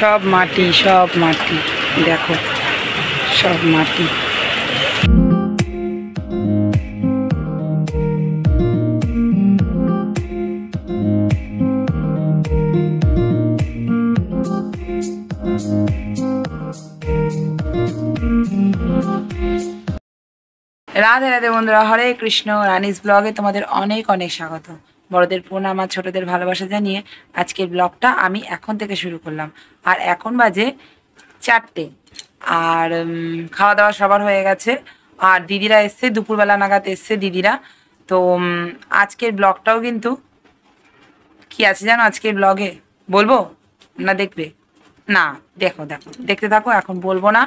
সব মাটি, সব মাটি, দেখো সব মাটি। রাধে রাধে বন্ধুরা, হরে কৃষ্ণ। রানিস ব্লগে তোমাদের অনেক অনেক স্বাগত। বড়দের প্রণাম আর ছোটদের ভালোবাসা জানিয়ে আজকের ব্লগটা আমি এখন থেকে শুরু করলাম। আর এখন বাজে 4টে, আর খাওয়া দাওয়া সবার হয়ে গেছে। আর দিদিরা এসছে, দুপুরবেলা নাগাদ এসছে দিদিরা। তো আজকের ব্লগটাও কিন্তু কি আছে জানো, আজকের ব্লগে বলবো না দেখবে? না, দেখো দেখো, দেখতে থাকো, এখন বলবো না।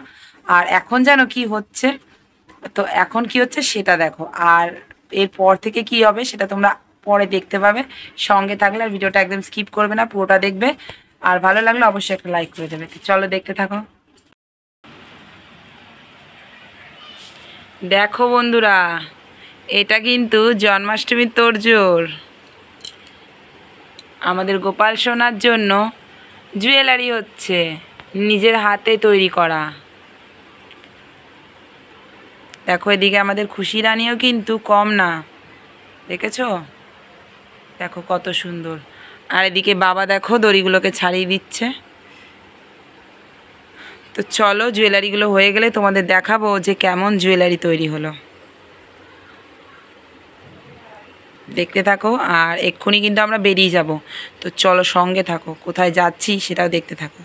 আর এখন জানো কি হচ্ছে, তো এখন কি হচ্ছে সেটা দেখো, আর এরপর থেকে কি হবে সেটা তোমরা পরে দেখতে পাবে। সঙ্গে থাকলে আর ভিডিওটা একদম স্কিপ করবে না, পুরোটা দেখবে। আর ভালো লাগলে অবশ্যই একটা লাইক করে দেবে। চলো দেখতে থাকো। দেখো বন্ধুরা, এটা কিন্তু জন্মাষ্টমীর তোড়জোড়। আমাদের গোপাল সোনার জন্য জুয়েলারি হচ্ছে, নিজের হাতে তৈরি করা। দেখো এদিকে আমাদের খুশি রানীও কিন্তু কম না, দেখেছো? দেখো কত সুন্দর। আর এদিকে বাবা দেখো দড়িগুলোকে ছাড়িয়ে দিচ্ছে। তো চলো, জুয়েলারিগুলো হয়ে গেলে তোমাদের দেখাবো যে কেমন জুয়েলারি তৈরি হলো। দেখতে থাকো, আর এক্ষুনি কিন্তু আমরা বেরিয়ে যাব। তো চলো সঙ্গে থাকো, কোথায় যাচ্ছি সেটাও দেখতে থাকো।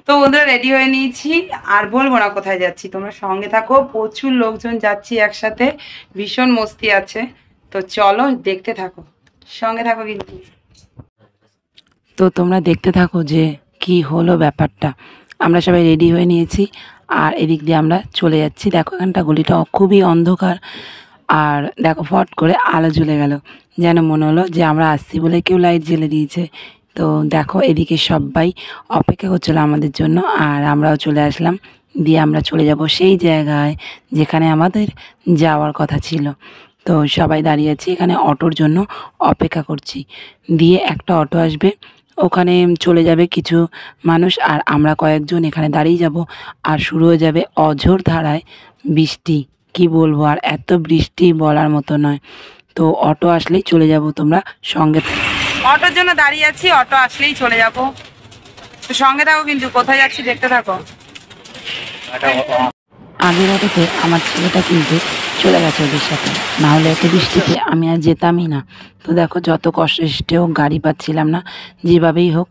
তো বন্ধুরা রেডি হয়ে নিয়েছি, আর বলবো না কোথায় যাচ্ছি, তোমরা সঙ্গে থাকো। প্রচুর লোকজন যাচ্ছি একসাথে, ভীষণ মস্তি আছে। তো চলো দেখতে থাকো, সঙ্গে থাকো কিন্তু। তো তোমরা দেখতে থাকো যে কি হলো ব্যাপারটা। আমরা সবাই রেডি হয়ে নিয়েছি, আর এদিক দিয়ে আমরা চলে যাচ্ছি। দেখো এখানটা গলিটা খুবই অন্ধকার, আর দেখো ফট করে আলো জ্বলে গেল, যেন মনে হলো যে আমরা আসছি বলে কেউ লাইট জ্বেলে দিয়েছে। তো দেখো এদিকে সবাই অপেক্ষা করছিল আমাদের জন্য, আর আমরাও চলে আসলাম। দিয়ে আমরা চলে যাব সেই জায়গায় যেখানে আমাদের যাওয়ার কথা ছিল। তো সবাই দাঁড়িয়ে আছি এখানে, অটোর জন্য অপেক্ষা করছি। দিয়ে একটা অটো আসবে, ওখানে চলে যাবে কিছু মানুষ, আর আমরা কয়েকজন এখানে দাঁড়িয়ে যাব। আর শুরু হয়ে যাবে অঝোর ধারায় বৃষ্টি। কি বলবো, আর এত বৃষ্টি বলার মতো নয়। তো অটো আসলেই চলে যাব, তোমরা সঙ্গে। অটোর জন্য দাঁড়িয়ে আছি, অটো আসলেই চলে যাব। তো সঙ্গে থাকো কিন্তু, কোথায় যাচ্ছি দেখতে থাকো। আগের অটোতে আমার ছেলেটা কিন্তু চলে গেছে ওদের সাথে, না হলে এত বৃষ্টিতে আমি আর যেতামই না। তো দেখো যত কষ্টে হোক গাড়ি পাচ্ছিলাম না, যেভাবেই হোক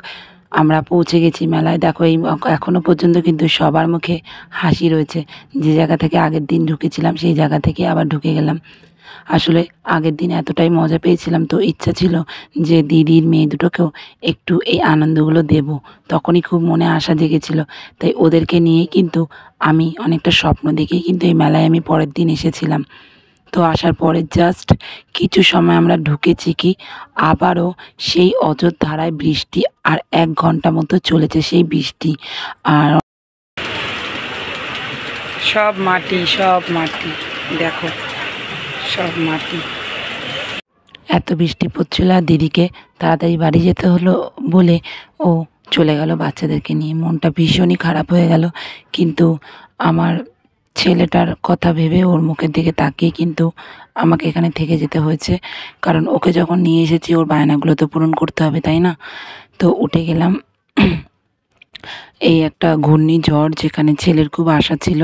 আমরা পৌঁছে গেছি মেলায়। দেখো এই এখনও পর্যন্ত কিন্তু সবার মুখে হাসি রয়েছে। যে জায়গা থেকে আগের দিন ঢুকেছিলাম সেই জায়গা থেকে আবার ঢুকে গেলাম। আসলে আগের দিন এতটাই মজা পেয়েছিলাম, তো ইচ্ছা ছিল যে দিদির মেয়ে দুটোকেও একটু এই আনন্দগুলো দেব। তখনই খুব মনে আশা জেগেছিল, তাই ওদেরকে নিয়েই কিন্তু আমি অনেকটা স্বপ্ন দেখেই কিন্তু এই মেলায় আমি পরের দিন এসেছিলাম। তো আসার পরে জাস্ট কিছু সময় আমরা ঢুকেছি কি আবারও সেই অযোধ্যায় বৃষ্টি, আর 1 ঘন্টা মতো চলেছে সেই বৃষ্টি। আর সব মাটি, সব মাটি, দেখো সব মাটি। এত বৃষ্টি পড়ছিল, আর দিদিকে তাড়াতাড়ি বাড়ি যেতে হলো বলে ও চলে গেল বাচ্চাদেরকে নিয়ে। মনটা ভীষণই খারাপ হয়ে গেল, কিন্তু আমার ছেলেটার কথা ভেবে ওর মুখের দিকে তাকিয়ে কিন্তু আমাকে এখানে থেকে যেতে হয়েছে। কারণ ওকে যখন নিয়ে এসেছি ওর বায়নাগুলো তো পূরণ করতে হবে, তাই না? তো উঠে গেলাম এই একটা ঘূর্ণিঝড়, যেখানে ছেলের খুব আশা ছিল,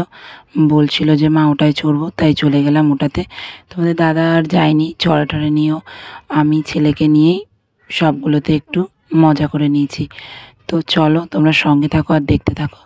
বলছিল যে মা ওটাই চড়বো, তাই চলে গেলাম ওটাতে। তোমাদের দাদা আর যায়নি, চড়া টড়া নিয়েও আমি ছেলেকে নিয়েই সবগুলোতে একটু মজা করে নিয়েছি। তো চলো তোমরা সঙ্গে থাকো আর দেখতে থাকো।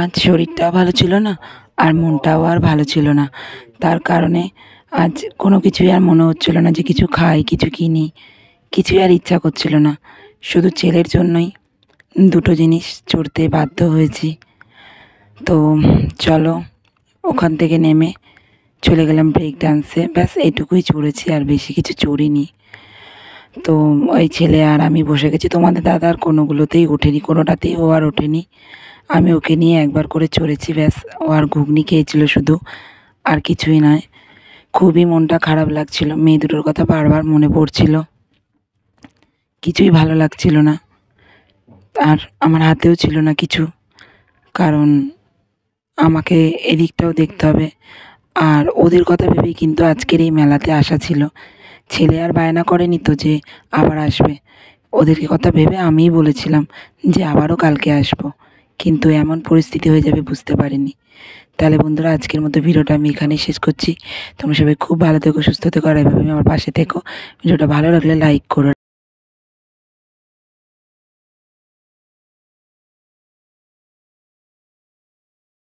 আজ শরীরটাও ভালো ছিল না আর মনটাও আর ভালো ছিল না। তার কারণে আজ কোনো কিছুই আর মনে হচ্ছিল না যে কিছু খাই, কিছু কিনি, কিছুই আর ইচ্ছা করছিল না। শুধু ছেলের জন্যই দুটো জিনিস চড়তে বাধ্য হয়েছি। তো চলো, ওখান থেকে নেমে চলে গেলাম ব্রেক ডান্সে। ব্যাস এইটুকুই চড়েছি, আর বেশি কিছু চড়িনি। তো ওই ছেলে আর আমি বসে গেছি। তোমাদের দাদা আর কোনোগুলোতেই ওঠেনি, কোনোটাতেই ও আর ওঠেনি। আমি ওকে নিয়ে একবার করে চড়েছি, ব্যাস। ও আর ঘুগনি খেয়েছিল শুধু, আর কিছুই নয়। খুবই মনটা খারাপ লাগছিল, মেয়ে দুটোর কথা বারবার মনে পড়ছিল, কিছুই ভালো লাগছিল না। আর আমার হাতেও ছিল না কিছু, কারণ আমাকে এদিকটাও দেখতে হবে। আর ওদের কথা ভেবেই কিন্তু আজকের এই মেলাতে আসা ছিল। ছেলে আর বায়না করেনি তো যে আবার আসবে। ওদেরকে কথা ভেবে আমিই বলেছিলাম যে আবারও কালকে আসবো, কিন্তু এমন পরিস্থিতি হয়ে যাবে বুঝতে পারিনি। তাহলে বন্ধুরা, আজকের মতো ভিডিওটা আমি এখানেই শেষ করছি। তোমরা সবাই খুব ভালো থেকো, সুস্থ থেকো, আর এভাবে আমার পাশে থেকো। ভিডিওটা ভালো লাগলে লাইক করো।